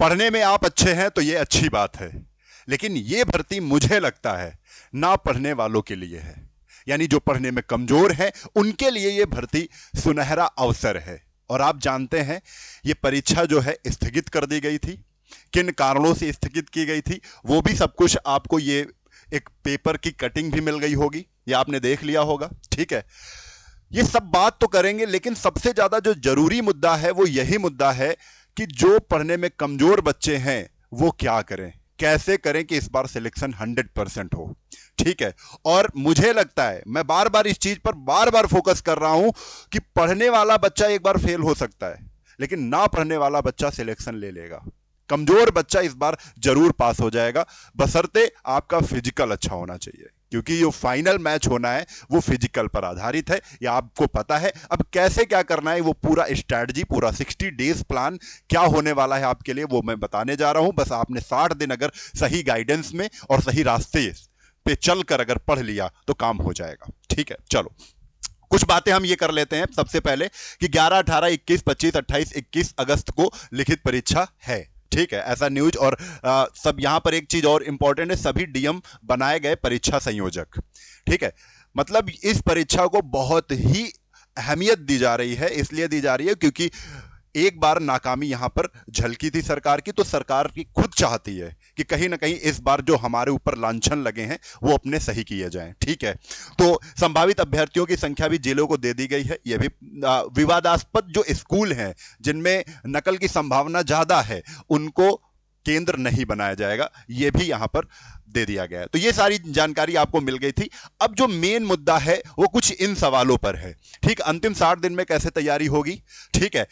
पढ़ने में आप अच्छे हैं तो ये अच्छी बात है, लेकिन ये भर्ती मुझे लगता है ना पढ़ने वालों के लिए है। यानी जो पढ़ने में कमजोर है उनके लिए ये भर्ती सुनहरा अवसर है। और आप जानते हैं ये परीक्षा जो है स्थगित कर दी गई थी, किन कारणों से स्थगित की गई थी वो भी सब कुछ आपको ये एक पेपर की कटिंग भी मिल गई होगी, ये आपने देख लिया होगा। ठीक है, ये सब बात तो करेंगे, लेकिन सबसे ज्यादा जो जरूरी मुद्दा है वो यही मुद्दा है कि जो पढ़ने में कमजोर बच्चे हैं वो क्या करें, कैसे करें कि इस बार सिलेक्शन 100% हो। ठीक है, और मुझे लगता है, मैं बार बार इस चीज पर बार बार फोकस कर रहा हूं कि पढ़ने वाला बच्चा एक बार फेल हो सकता है, लेकिन ना पढ़ने वाला बच्चा सिलेक्शन ले लेगा। कमजोर बच्चा इस बार जरूर पास हो जाएगा, बशर्ते आपका फिजिकल अच्छा होना चाहिए, क्योंकि जो फाइनल मैच होना है वो फिजिकल पर आधारित है। या आपको पता है अब कैसे क्या करना है, वो पूरा स्ट्रैटेजी, पूरा 60 डेज प्लान क्या होने वाला है आपके लिए वो मैं बताने जा रहा हूं। बस आपने 60 दिन अगर सही गाइडेंस में और सही रास्ते पे चलकर अगर पढ़ लिया तो काम हो जाएगा। ठीक है, चलो कुछ बातें हम ये कर लेते हैं। सबसे पहले कि 11, 18, 21, 25, 28, 21 अगस्त को लिखित परीक्षा है। ठीक है, ऐसा न्यूज। और सब यहां पर एक चीज और इंपॉर्टेंट है, सभी डीएम बनाए गए परीक्षा संयोजक। ठीक है, मतलब इस परीक्षा को बहुत ही अहमियत दी जा रही है, इसलिए दी जा रही है क्योंकि एक बार नाकामी यहां पर झलकी थी सरकार की, तो सरकार की खुद चाहती है कि कहीं ना कहीं इस बार जो हमारे ऊपर लांछन लगे हैं वो अपने सही किए जाएं। ठीक है, तो संभावित अभ्यर्थियों की संख्या भी जिलों को दे दी गई है। ये भी विवादास्पद जो स्कूल हैं जिनमें नकल की संभावना ज्यादा है उनको केंद्र नहीं बनाया जाएगा, ये भी यहां पर दे दिया गया है। तो ये सारी जानकारी आपको मिल गई थी। अब जो मेन मुद्दा है वो कुछ इन सवालों पर है। ठीक, अंतिम 60 दिन में कैसे तैयारी होगी। ठीक है,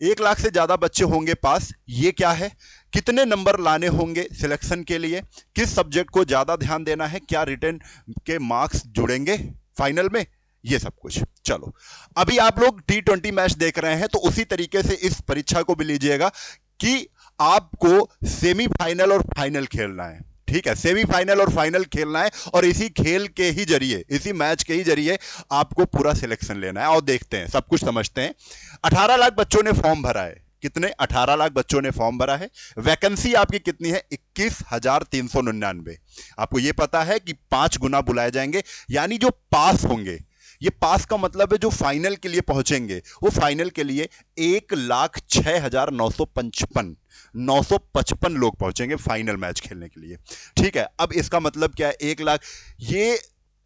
1 लाख से ज्यादा बच्चे होंगे पास, ये क्या है, कितने नंबर लाने होंगे सिलेक्शन के लिए, किस सब्जेक्ट को ज्यादा ध्यान देना है, क्या रिटर्न के मार्क्स जुड़ेंगे फाइनल में, ये सब कुछ। चलो, अभी आप लोग T20 मैच देख रहे हैं तो उसी तरीके से इस परीक्षा को भी लीजिएगा कि आपको सेमीफाइनल और फाइनल खेलना है। ठीक है, सेमीफाइनल और फाइनल खेलना है और इसी खेल के ही जरिए, इसी मैच के ही जरिए आपको पूरा सिलेक्शन लेना है। और देखते हैं, सब कुछ समझते हैं। 18 लाख बच्चों ने फॉर्म भरा है। कितने? 18 लाख बच्चों ने फॉर्म भरा है। वैकेंसी आपकी कितनी है? 21,399। आपको यह पता है कि 5 गुना बुलाए जाएंगे, यानी जो पास होंगे, ये पास का मतलब है जो फाइनल के लिए पहुंचेंगे, वो फाइनल के लिए 1,06,955 955 लोग पहुंचेंगे फाइनल मैच खेलने के लिए। ठीक है, अब इसका मतलब क्या है? 1 लाख, ये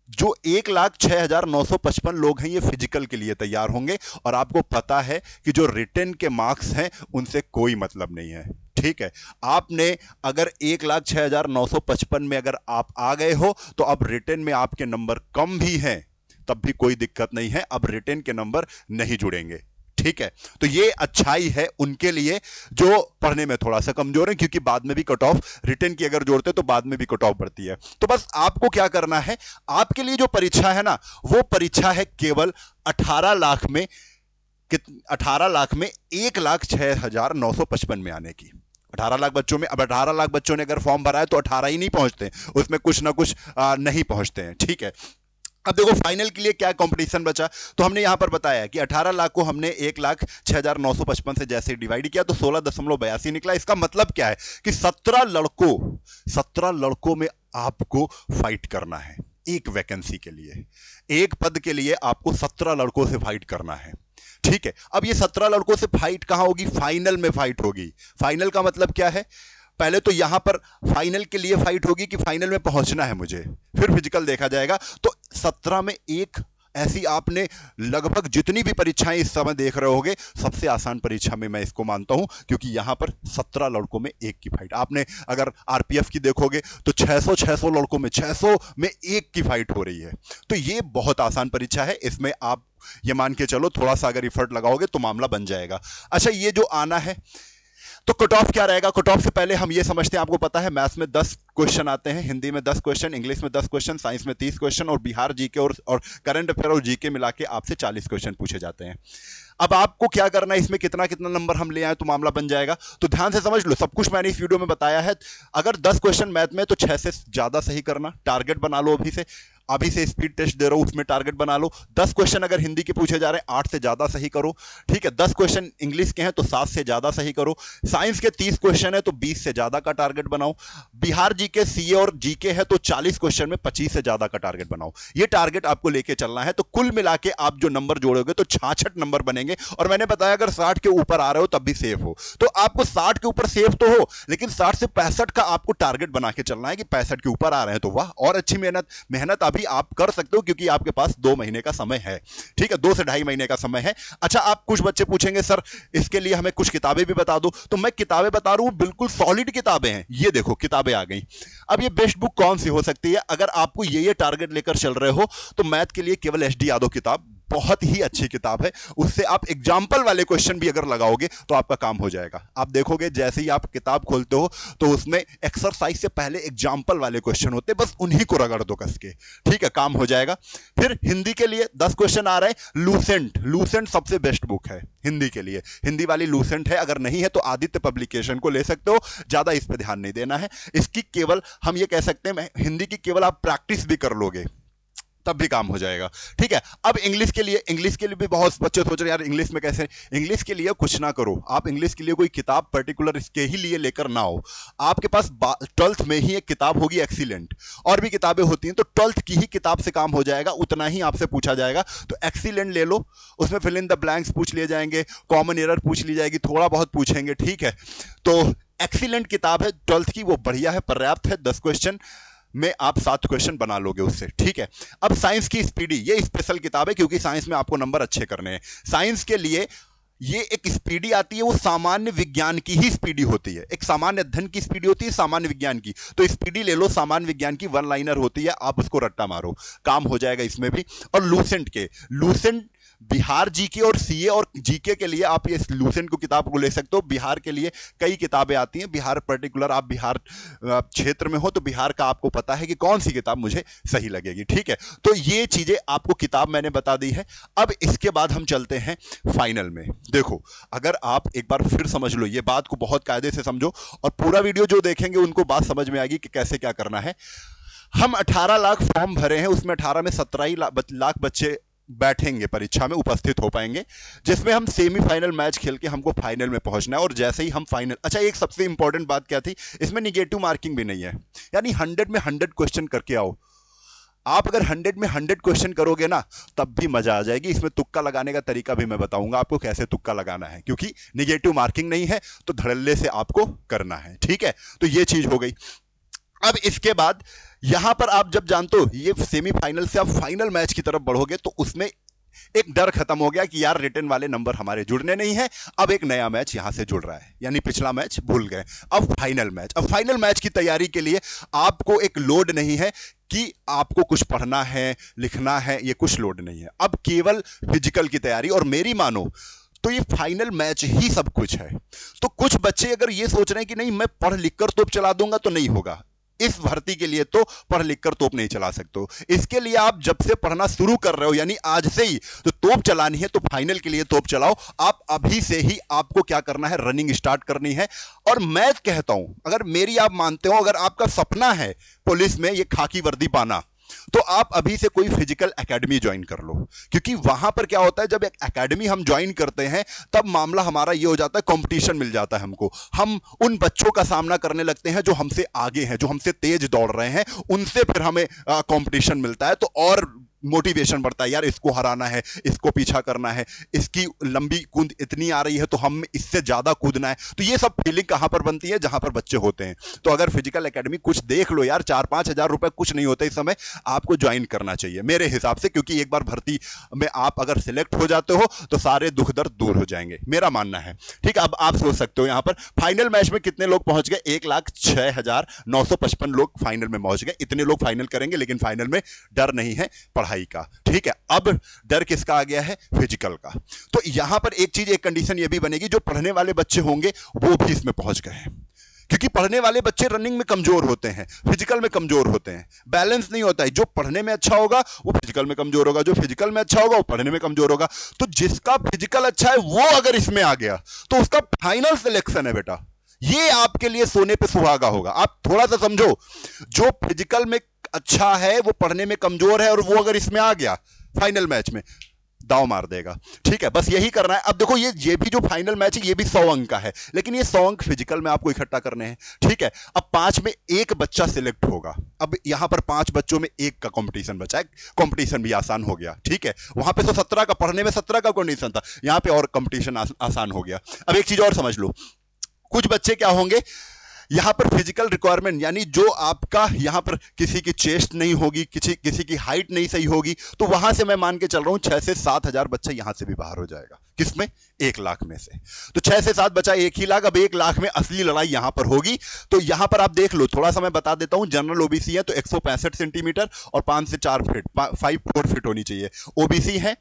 जो 1,06,955 लोग हैं ये फिजिकल के लिए तैयार होंगे, और आपको पता है कि जो रिटन के मार्क्स हैं उनसे कोई मतलब नहीं है। ठीक है, आपने अगर 1,06,955 में अगर आप आ गए हो तो अब रिटन में आपके नंबर कम भी हैं तब भी कोई दिक्कत नहीं है, अब रिटन के नंबर नहीं जुड़ेंगे। ठीक है, तो ये अच्छाई है उनके लिए जो पढ़ने में थोड़ा सा कमजोर है, क्योंकि बाद में भी कट ऑफ रिटन की अगर जोड़ते तो बाद में भी कट ऑफ बढ़ती है। तो बस आपको क्या करना है, आपके लिए जो परीक्षा है ना, वो परीक्षा है केवल 18 लाख में 1,06,955 में आने की। 18 लाख बच्चों में, अब 18 लाख बच्चों ने अगर फॉर्म भरा है तो 18 ही नहीं पहुंचते, उसमें कुछ ना कुछ नहीं पहुंचते हैं। ठीक है, अब देखो फाइनल के लिए क्या कंपटीशन बचा, तो हमने यहां पर बताया कि 18 लाख को हमने 1,06,955 से जैसे डिवाइड किया तो 16.82 निकला। इसका मतलब क्या है कि 17 लड़कों में आपको फाइट करना है एक वैकेंसी के लिए, एक पद के लिए आपको 17 लड़कों से फाइट करना है। ठीक है, अब ये 17 लड़कों से फाइट कहां होगी? फाइनल में फाइट होगी। फाइनल का मतलब क्या है? पहले तो यहां पर फाइनल के लिए फाइट होगी कि फाइनल में पहुंचना है मुझे, फिर फिजिकल देखा जाएगा। तो 17 में एक ऐसी, आपने लगभग जितनी भी परीक्षाएं इस समय देख रहे होगे सबसे आसान परीक्षा में मैं इसको मानता हूं, क्योंकि यहां पर 17 लड़कों में एक की फाइट। आपने अगर आरपीएफ की देखोगे तो 600 लड़कों में 600 में एक की फाइट हो रही है। तो ये बहुत आसान परीक्षा है, इसमें आप ये मान के चलो थोड़ा सा अगर इफर्ट लगाओगे तो मामला बन जाएगा। अच्छा, ये जो आना है तो कट ऑफ क्या रहेगा? कट ऑफ से पहले हम ये समझते हैं, आपको पता है मैथ्स में 10 क्वेश्चन आते हैं, हिंदी में 10 क्वेश्चन, इंग्लिश में 10 क्वेश्चन, साइंस में 30 क्वेश्चन, और बिहार जीके और करंट अफेयर और जीके मिला के आपसे 40 क्वेश्चन पूछे जाते हैं। अब आपको क्या करना है, इसमें कितना कितना नंबर हम ले आए तो मामला बन जाएगा। तो ध्यान से समझ लो, सब कुछ मैंने इस वीडियो में बताया है। अगर 10 क्वेश्चन मैथ में तो 6 से ज्यादा सही करना, टारगेट बना लो अभी से। अभी से स्पीड टेस्ट दे रहा हूं, उसमें टारगेट बना लो। 10 क्वेश्चन अगर हिंदी के पूछे जा रहे हैं 8 से ज्यादा सही करो, ठीक है। 10 क्वेश्चन इंग्लिश के हैं तो 7 से ज्यादा सही करो। साइंस के 30 क्वेश्चन है तो 20 से ज्यादा का टारगेट बनाओ। बिहार जीके, सीए और जीके है तो 40 क्वेश्चन में 25 से ज्यादा का टारगेट बनाओ। ये टारगेट आपको लेके चलना है। तो कुल मिला के आप जो नंबर जोड़ोगे तो 66 नंबर बनेंगे। और मैंने बताया अगर 60 के ऊपर आ रहे हो तब भी सेफ हो। तो आपको 60 के ऊपर सेफ तो हो, लेकिन 60 से 65 का आपको टारगेट बना के चलना है कि 65 के ऊपर आ रहे हैं तो वाह, और अच्छी मेहनत अभी आप कर सकते हो, क्योंकि आपके पास 2 महीने का समय है, ठीक है। 2 से ढाई महीने का समय है। अच्छा, आप कुछ बच्चे पूछेंगे सर इसके लिए हमें कुछ किताबें भी बता दो, तो मैं किताबें बता रहा हूं, बिल्कुल सॉलिड किताबें हैं। ये देखो किताबें आ गई। अब ये बेस्ट बुक कौन सी हो सकती है? अगर आपको ये टारगेट लेकर चल रहे हो तो मैथ के लिए केवल एच डी यादव किताब बहुत ही अच्छी किताब है। उससे आप एग्जाम्पल वाले क्वेश्चन भी अगर लगाओगे तो आपका काम हो जाएगा। आप देखोगे जैसे ही आप किताब खोलते हो तो उसमें एक्सरसाइज से पहले एग्जाम्पल वाले क्वेश्चन होते हैं, बस उन्हीं को रगड़ दो कस के, ठीक है, काम हो जाएगा। फिर हिंदी के लिए 10 क्वेश्चन आ रहे हैं। लूसेंट सबसे बेस्ट बुक है हिंदी के लिए। हिंदी वाली लूसेंट है, अगर नहीं है तो आदित्य पब्लिकेशन को ले सकते हो, ज्यादा इस पर ध्यान नहीं देना है। इसकी केवल हम ये कह सकते हैं हिंदी की केवल आप प्रैक्टिस भी कर लोगे तब भी काम हो जाएगा, ठीक है। अब इंग्लिश के लिए भी बहुत बच्चे सोच रहे हैं यार इंग्लिश में कैसे। इंग्लिश के लिए कुछ ना करो आप, इंग्लिश के लिए कोई किताब पर्टिकुलर इसके ही लिए लेकर ना हो। आपके पास 12th में ही एक किताब होगी एक्सीलेंट, और भी किताबें होती हैं, तो 12th की ही किताब से काम हो जाएगा, उतना ही आपसे पूछा जाएगा। तो एक्सीलेंट ले लो, उसमें फिल इन द ब्लैंक्स पूछ लिए जाएंगे, कॉमन एरर पूछ ली जाएगी, थोड़ा बहुत पूछेंगे, ठीक है। तो एक्सीलेंट किताब है 12th की, वो बढ़िया है, पर्याप्त है। 10 क्वेश्चन में आप 7 क्वेश्चन बना लोगे उससे, ठीक है। अब साइंस की स्पीडी, ये स्पेशल किताब है क्योंकि साइंस में आपको नंबर अच्छे करने हैं। साइंस के लिए ये एक स्पीडी आती है, वो सामान्य विज्ञान की ही स्पीडी होती है। एक सामान्य अध्ययन की स्पीडी होती है, सामान्य विज्ञान की। तो स्पीडी ले लो, सामान्य विज्ञान की 1 लाइनर होती है, आप उसको रट्टा मारो, काम हो जाएगा इसमें भी। और लूसेंट बिहार जीके और सीए और जीके के लिए आप ये लूसेंट को किताब को ले सकते हो। बिहार के लिए कई किताबें आती हैं, बिहार पर्टिकुलर आप बिहार क्षेत्र में हो तो बिहार का आपको पता है कि कौन सी किताब मुझे सही लगेगी, ठीक है। तो ये चीजें आपको किताब मैंने बता दी है। अब इसके बाद हम चलते हैं फाइनल में। देखो, अगर आप एक बार फिर समझ लो, ये बात को बहुत कायदे से समझो, और पूरा वीडियो जो देखेंगे उनको बात समझ में आएगी कि कैसे क्या करना है। हम 18 लाख फॉर्म भरे हैं, उसमें 18 में 17 लाख बच्चे बैठेंगे, परीक्षा में उपस्थित हो पाएंगे, जिसमें हम सेमीफाइनल मैच खेल के हमको फाइनल में पहुंचना है। और जैसे ही हम फाइनल, अच्छा एक सबसे इंपॉर्टेंट बात क्या थी, इसमें निगेटिव मार्किंग भी नहीं है, यानी 100 में 100 क्वेश्चन करके आओ। आप अगर 100 में 100 क्वेश्चन करोगे ना तब भी मजा आ जाएगी। इसमें तुक्का लगाने का तरीका भी मैं बताऊंगा आपको कैसे तुक्का लगाना है, क्योंकि निगेटिव मार्किंग नहीं है तो धड़ल्ले से आपको करना है, ठीक है। तो ये चीज हो गई। अब इसके बाद यहां पर आप जब जानते हो ये सेमीफाइनल से आप फाइनल मैच की तरफ बढ़ोगे तो उसमें एक डर खत्म हो गया कि यार रिटर्न वाले नंबर हमारे जुड़ने नहीं है। अब एक नया मैच यहां से जुड़ रहा है, यानी पिछला मैच भूल गए, अब फाइनल मैच। अब फाइनल मैच की तैयारी के लिए आपको एक लोड नहीं है कि आपको कुछ पढ़ना है, लिखना है, ये कुछ लोड नहीं है। अब केवल फिजिकल की तैयारी, और मेरी मानो तो ये फाइनल मैच ही सब कुछ है। तो कुछ बच्चे अगर ये सोच रहे हैं कि नहीं मैं पढ़ लिख कर तोप चला दूंगा, तो नहीं होगा। इस भर्ती के लिए तो पढ़ लिख कर तोप नहीं चला सकते हो। इसके लिए आप जब से पढ़ना शुरू कर रहे हो, यानी आज से ही तो तोप चलानी है, तो फाइनल के लिए तोप चलाओ। आप अभी से ही आपको क्या करना है, रनिंग स्टार्ट करनी है। और मैं कहता हूं, अगर मेरी आप मानते हो, अगर आपका सपना है पुलिस में ये खाकी वर्दी पाना, तो आप अभी से कोई फिजिकल एकेडमी ज्वाइन कर लो। क्योंकि वहां पर क्या होता है, जब एक एकेडमी हम ज्वाइन करते हैं तब मामला हमारा ये हो जाता है, कंपटीशन मिल जाता है हमको। हम उन बच्चों का सामना करने लगते हैं जो हमसे आगे हैं, जो हमसे तेज दौड़ रहे हैं, उनसे फिर हमें कंपटीशन मिलता है। तो और मोटिवेशन बढ़ता है, यार इसको हराना है, इसको पीछा करना है, इसकी लंबी कूद इतनी आ रही है तो हम इससे ज्यादा कूदना है। तो ये सब फीलिंग कहां पर बनती है, जहां पर बच्चे होते हैं। तो अगर फिजिकल एकेडमी कुछ देख लो यार, 4-5 हजार रुपए कुछ नहीं होते इस समय, आपको ज्वाइन करना चाहिए मेरे हिसाब से। क्योंकि एक बार भर्ती में आप अगर सिलेक्ट हो जाते हो तो सारे दुख दर्द दूर हो जाएंगे, मेरा मानना है, ठीक है। अब आप सोच सकते हो यहां पर फाइनल मैच में कितने लोग पहुंच गए, 1,06,955 लोग फाइनल में पहुंच गए। इतने लोग फाइनल करेंगे, लेकिन फाइनल में डर नहीं है पढ़ाई का, ठीक है। अब डर किसका आ गया है, फिजिकल का। तो यहां पर एक चीज, एक कंडीशन ये भी बनेगी, जो पढ़ने वाले बच्चे होंगे वो भी इसमें पहुंच गए हैं। क्योंकि पढ़ने वाले बच्चे रनिंग में कमजोर होते हैं, फिजिकल में कमजोर होते हैं, बैलेंस नहीं होता है। जो पढ़ने में अच्छा होगा वो फिजिकल में कमजोर होगा, जो फिजिकल में अच्छा होगा वो पढ़ने में कमजोर होगा। तो जिसका फिजिकल अच्छा है वो अगर इसमें आ गया तो उसका फाइनल सिलेक्शन है बेटा। ये आपके लिए सोने पे सुहागा होगा। आप थोड़ा सा समझो, जो फिजिकल में अच्छा है वो पढ़ने में कमजोर है, और वो अगर इसमें आ गया फाइनल मैच में, दाव मार देगा। ठीक है, बस यही करना है। अब देखो ये भी जो फाइनल मैच है ये भी 100 अंक का है, लेकिन ये 100 अंक फिजिकल में आपको इकट्ठा करने हैं। ठीक है, अब 5 में एक बच्चा सिलेक्ट होगा। अब यहां पर 5 बच्चों में एक का कंपटीशन बचा है, कंपटीशन भी आसान हो गया। ठीक है, वहां पे तो 17 का, पढ़ने में 17 का कंडीशन था, यहां पे और कंपटीशन आसान हो गया। अब एक चीज और समझ लो, कुछ बच्चे क्या होंगे, यहां पर फिजिकल रिक्वायरमेंट, यानी जो आपका यहां पर किसी की चेस्ट नहीं होगी, किसी की हाइट नहीं सही होगी, तो वहां से मैं मान के चल रहा हूं 6 से 7 हजार बच्चा यहां से भी बाहर हो जाएगा। किसमें? 1 लाख में से। तो 6 से 7 बचा 1 ही लाख। अब 1 लाख में असली लड़ाई यहां पर होगी। तो यहां पर आप देख लो, थोड़ा सा मैं बता देता हूं। जनरल ओबीसी है तो 165 सेंटीमीटर और 5 से 4 फीट, 5-4 फीट होनी चाहिए। ओबीसी है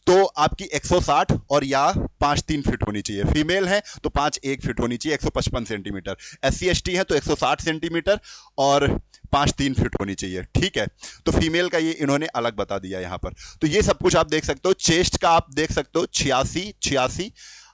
तो आपकी 160 और या 5-3 फीट होनी चाहिए। फीमेल है तो 5-1 फीट होनी चाहिए, 155 सेंटीमीटर। SC ST है तो 160 सेंटीमीटर और 5-3 फीट होनी चाहिए। ठीक है, तो फीमेल का ये इन्होंने अलग बता दिया यहां पर। तो ये सब कुछ आप देख सकते हो। चेस्ट का आप देख सकते हो 86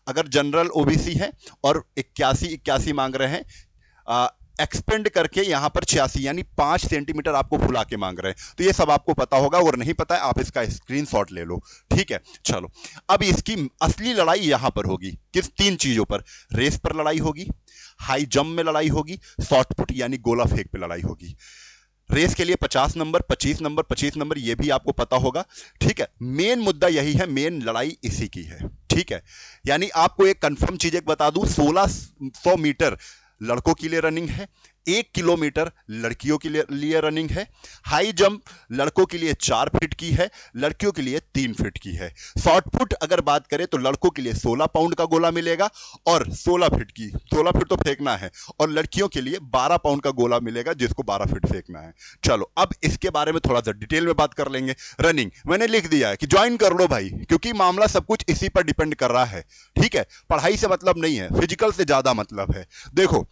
अगर जनरल ओबीसी है, और 81 मांग रहे हैं, एक्सपेंड करके यहां पर 86 यानी 5 सेंटीमीटर आपको फुला के मांग रहे हैं। तो ये सब आपको पता होगा, और नहीं पता है आप इसका स्क्रीनशॉट ले लो। ठीक है, चलो अब इसकी असली लड़ाई यहां पर होगी। किस 3 चीजों पर? रेस पर लड़ाई होगी, हाई जंप में लड़ाई होगी, शॉर्ट पुट यानी गोला फेंक पे लड़ाई होगी। रेस के लिए 50 नंबर, 25 नंबर ये भी आपको पता होगा। ठीक है, मेन मुद्दा यही है, मेन लड़ाई इसी की है। ठीक है, यानी आपको एक कंफर्म चीज एक बता दूं, 1600 मीटर लड़कों के लिए रनिंग है, 1 किलोमीटर लड़कियों के लिए रनिंग है। हाई जंप लड़कों के लिए 4 फीट की है, लड़कियों के लिए 3 फीट की है। शॉर्ट पुट अगर बात करें तो लड़कों के लिए 16 पाउंड का गोला मिलेगा और 16 फीट तो फेंकना है, और लड़कियों के लिए 12 पाउंड का गोला मिलेगा जिसको 12 फीट फेंकना है। चलो अब इसके बारे में थोड़ा सा डिटेल में बात कर लेंगे। रनिंग मैंने लिख दिया है कि ज्वाइन कर लो भाई, क्योंकि मामला सब कुछ इसी पर डिपेंड कर रहा है। ठीक है, पढ़ाई से मतलब नहीं है, फिजिकल से ज्यादा मतलब है। देखो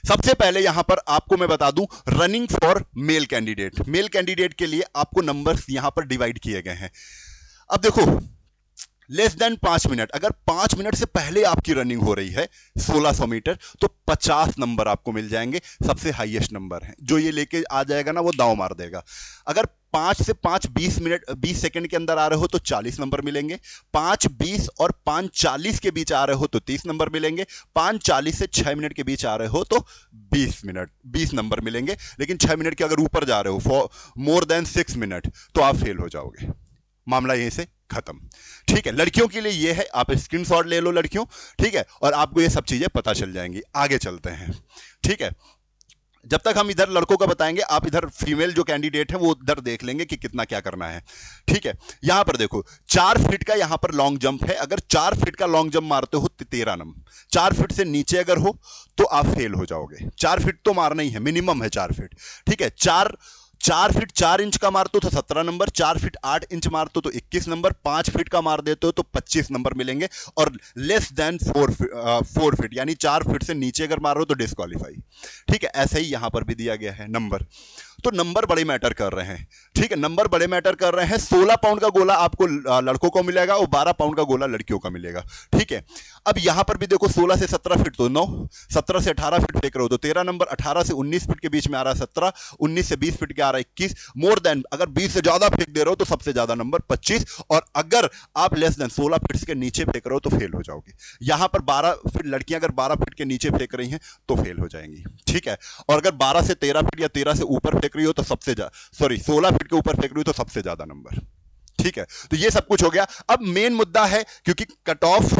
सबसे पहले यहां पर आपको मैं बता दूं, रनिंग फॉर मेल कैंडिडेट के लिए आपको नंबर्स यहां पर डिवाइड किए गए हैं। अब देखो, लेस देन 5 मिनट, अगर 5 मिनट से पहले आपकी रनिंग हो रही है 1600 मीटर, तो 50 नंबर आपको मिल जाएंगे। सबसे हाईएस्ट नंबर है, जो ये लेके आ जाएगा ना वो दांव मार देगा। अगर 5 से 20 सेकंड के अंदर आ रहे हो तो 40 नंबर मिलेंगे। 5:20 और 5:40 के बीच आ रहे हो तो 30 नंबर मिलेंगे। 5:40 से 6 मिनट के बीच आ रहे हो तो 20 नंबर मिलेंगे। लेकिन 6 मिनट के अगर ऊपर जा रहे हो, फॉर मोर देन 6 मिनट, तो आप फेल हो जाओगे। मामला यहीं से खत्म। ठीक है, लड़कियों के लिए ये है, आप स्क्रीनशॉट ले लो लड़कियों। ठीक है, और आपको ये सब चीजें पता चल जाएंगी। आगे चलते हैं। ठीक है, जब तक हम इधर लड़कों का बताएंगे, आप इधर फीमेल जो कैंडिडेट है वो इधर देख लेंगे कि कितना क्या करना है। ठीक है, यहां पर देखो 4 फीट का यहां पर लॉन्ग जंप है। अगर 4 फीट का लॉन्ग जंप मारते हो तो 13 नंबर। 4 फीट से नीचे अगर हो तो आप फेल हो जाओगे। 4 फीट तो मारना ही है, मिनिमम है 4 फीट। ठीक है, 4 फीट 4 इंच का मारते हो तो 17 नंबर, 4 फीट 8 इंच मारते हो तो 21 नंबर, 5 फीट का मार देते हो तो 25 नंबर मिलेंगे, और लेस देन 4 फीट यानी 4 फीट से नीचे अगर मार रहे हो तो डिस्क्वालीफाई। ठीक है, ऐसे ही यहां पर भी दिया गया है नंबर। तो नंबर बड़े मैटर कर रहे हैं। ठीक है, नंबर बड़े मैटर कर रहे हैं। 16 पाउंड का गोला आपको लड़कों को मिलेगा और 12 पाउंड का गोला लड़कियों का मिलेगा। ठीक है, अब यहां पर भी देखो 16 से 17 फीट तो 9, 17 से 18 फीट फेंक रहे हो तो 13 नंबर, 18 से 19 फीट के बीच में आ रहा है 17, 19 से 20 फीट के आ रहा है 21, मोर देन अगर 20 से ज्यादा फेंक दे रहे हो तो सबसे ज्यादा नंबर 25, और अगर आप लेस देन 16 फीट के नीचे फेंक रहे हो तो फेल हो जाओगे। यहां पर 12 फीट लड़कियां अगर 12 फीट के नीचे फेंक रही हैं तो फेल हो जाएंगी। ठीक है, और अगर 12 से 13 फीट या 13 से ऊपर फेंक रही हो तो 16 फीट के ऊपर फेंक रही हो तो सबसे ज्यादा नंबर। ठीक है, तो ये सब कुछ हो गया। अब मेन मुद्दा है, क्योंकि कट ऑफ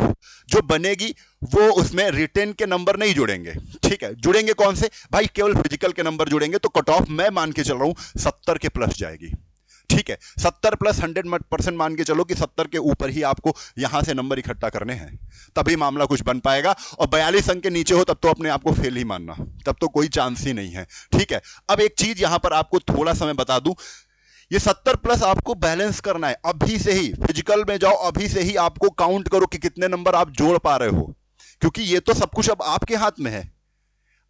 जो बनेगी वो उसमें रिटेन के नंबर नहीं जुड़ेंगे। ठीक है, जुड़ेंगे कौन से भाई? केवल फिजिकल के नंबर जुड़ेंगे। तो कट ऑफ मैं मान के चल रहा हूं 70 के प्लस जाएगी। ठीक है, 70 प्लस 100% मान के चलो कि 70 के ऊपर ही आपको यहां से नंबर इकट्ठा करने हैं, तभी मामला कुछ बन पाएगा। और 42 अंक के नीचे हो तब तो अपने आप को फेल ही मानना, तब तो कोई चांस ही नहीं है। ठीक है, अब एक चीज यहां पर आपको थोड़ा सा मैं बता दूं, ये 70 प्लस आपको बैलेंस करना है। अभी से ही फिजिकल में जाओ, अभी से ही आपको काउंट करो कि कितने नंबर आप जोड़ पा रहे हो, क्योंकि ये तो सब कुछ अब आपके हाथ में है।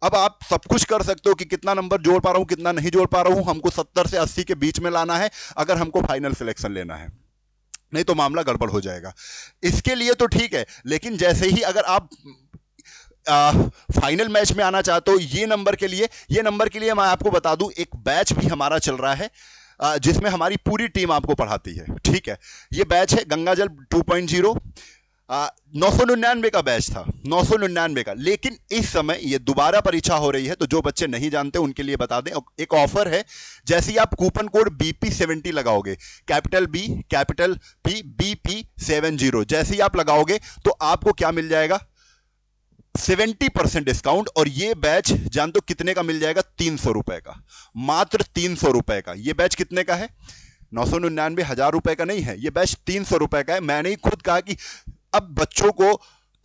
अब आप सब कुछ कर सकते हो कि कितना नंबर जोड़ पा रहा हूं, कितना नहीं जोड़ पा रहा हूं। हमको 70 से 80 के बीच में लाना है अगर हमको फाइनल सिलेक्शन लेना है, नहीं तो मामला गड़बड़ हो जाएगा। इसके लिए तो ठीक है, लेकिन जैसे ही अगर आप फाइनल मैच में आना चाहते हो ये नंबर के लिए, मैं आपको बता दूं एक बैच भी हमारा चल रहा है जिसमें हमारी पूरी टीम आपको पढ़ाती है। ठीक है, ये बैच है गंगाजल 2.0। 999 का बैच था, 999 का, लेकिन इस समय ये दोबारा परीक्षा हो रही है। तो जो बच्चे नहीं जानते उनके लिए बता दें, एक ऑफर है। जैसे ही आप कूपन कोड BP70 लगाओगे, capital B capital P BP70, जैसे ही आप लगाओगे तो आपको क्या मिल जाएगा, 70% डिस्काउंट। और ये बैच जान तो कितने का मिल जाएगा, 300 रुपए का, मात्र 300 रुपए का। ये बैच कितने का है, 999, 1000 रुपए का नहीं है, ये बैच 300 रुपए का है। मैंने ही खुद कहा कि अब बच्चों को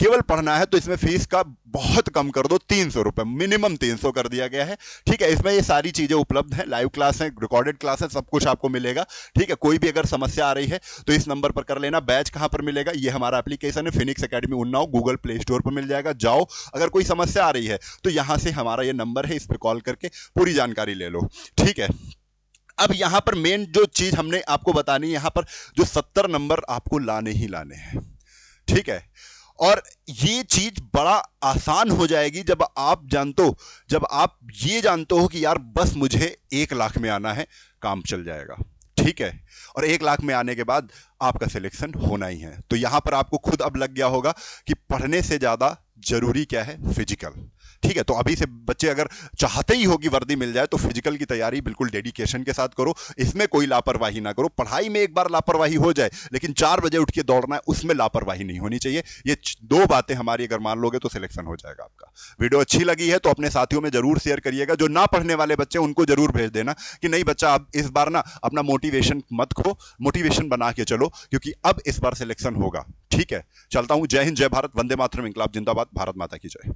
केवल पढ़ना है तो इसमें फीस का बहुत कम कर दो, 300 रुपए, मिनिमम 300 कर दिया गया है। ठीक है, इसमें ये सारी चीजें उपलब्ध हैं, लाइव क्लास है, रिकॉर्डेड क्लास है, सब कुछ आपको मिलेगा। ठीक है, कोई भी अगर समस्या आ रही है तो इस नंबर पर कर लेना। बैच कहां पर मिलेगा, ये हमारा एप्लीकेशन है Phoenix academy Unnao, Google play store पर मिल जाएगा, जाओ। अगर कोई समस्या आ रही है तो यहां से हमारा ये नंबर है, इस पर कॉल करके पूरी जानकारी ले लो। ठीक है, अब यहां पर मेन जो चीज हमने आपको बतानी है, यहां पर जो 70 नंबर आपको लाने ही लाने हैं। ठीक है, और ये चीज बड़ा आसान हो जाएगी जब आप ये जानते हो कि यार बस मुझे 1 लाख में आना है, काम चल जाएगा। ठीक है, और 1 लाख में आने के बाद आपका सिलेक्शन होना ही है। तो यहां पर आपको खुद अब लग गया होगा कि पढ़ने से ज्यादा जरूरी क्या है, फिजिकल। ठीक है, तो अभी से बच्चे अगर चाहते ही हो कि वर्दी मिल जाए तो फिजिकल की तैयारी बिल्कुल डेडिकेशन के साथ करो, इसमें कोई लापरवाही ना करो। पढ़ाई में एक बार लापरवाही हो जाए, लेकिन 4 बजे उठ के दौड़ना है, उसमें लापरवाही नहीं होनी चाहिए। ये 2 बातें हमारी अगर मान लोगे तो सिलेक्शन हो जाएगा आपका। वीडियो अच्छी लगी है तो अपने साथियों में जरूर शेयर करिएगा। जो ना पढ़ने वाले बच्चे उनको जरूर भेज देना कि नहीं बच्चा, अब इस बार ना अपना मोटिवेशन मत खो, मोटिवेशन बना के चलो, क्योंकि अब इस बार सिलेक्शन होगा। ठीक है, चलता हूं। जय हिंद, जय भारत, वंदे मातरम, इंकलाब जिंदाबाद, भारत माता की जय।